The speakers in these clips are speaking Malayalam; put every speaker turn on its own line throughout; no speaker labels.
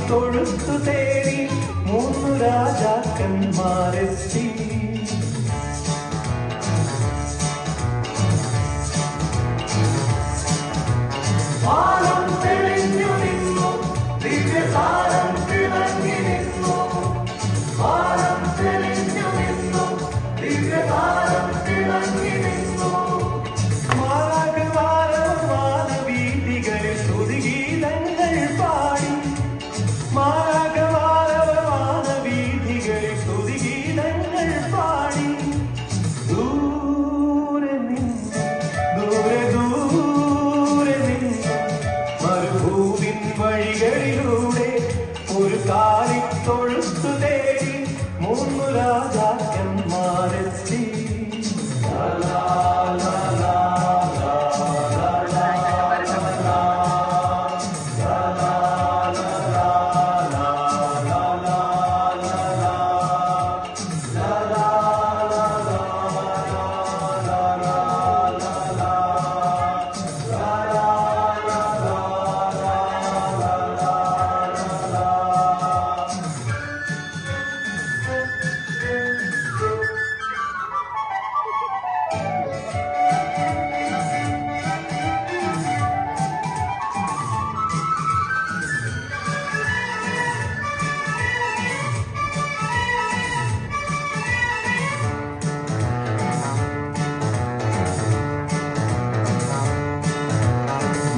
തൊഴുത്തു തേടി മൂന്നു രാജാക്കന്മാരെത്തി. വാനം തെളിഞ്ഞു നിന്നു, ദിവ്യസാരം തിളങ്ങി നിന്നു. വാനം തെളിഞ്ഞു നിന്നു, ദിവ്യസാരം തിളങ്ങി നിന്നു. മാനവീതികളിൽ സ്തുതിഗീതങ്ങൾ പാടി, മാനവീതികളിൽ സ്തുതിഗീതങ്ങൾ പാടി. ദൂരെ നിന്ന്, ദൂരെ ദൂരെ നിന്ന് മരുഭൂമിൻ വഴികളിലൂടെ ഒരു കാലിത്തൊഴുത്തു തേടി മൂന്നു രാജാക്കന്മാരെത്തി.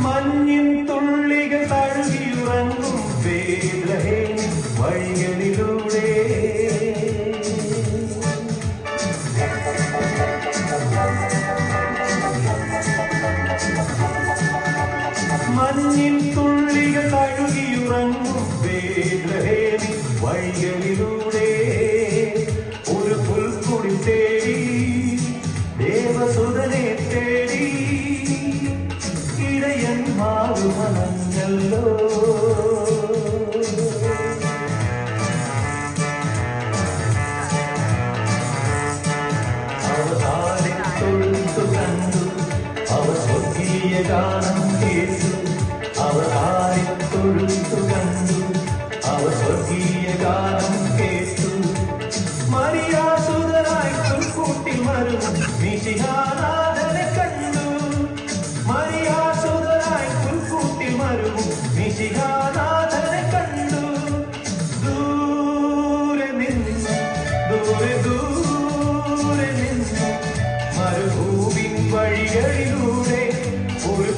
മഞ്ഞിൻ തുള്ളികൾ തഴുകിയുറങ്ങും ബേത്ലഹേം വഴികളിലൂടെ. മഞ്ഞിൻ തുള്ളികൾ തഴുകിയുറങ്ങും ബേത്ലഹേം വഴികളിലൂടെ ഒരു പുൽക്കുടി തേടി ദേവസുതനെ തേടി ഇടയൻ മാറുമണഞ്ഞല്ലോ. അവതാരെ തൊഴുത്തു കണ്ടു, അവർ സ്വർഗീയ ഗാനം കേട്ടു. അവതാരെ തൊഴുത്തു കണ്ടു, അവർ സ്വർഗീയ ഗാനം കേട്ടു. മരിയാസുതനായി പുൽക്കൂട്ടിൽ മരും മിശിഹാനാഥനെ കണ്ടു. മരിയാസുതനായി പുൽക്കൂട്ടിൽ മരും മിശിഹാനാഥനെ കണ്ടു. ദൂരെ നിന്ന്, ദൂരെ ദൂരെ നിന്ന് മരുഭൂമിൻ വഴികളിലൂടെ ഒരു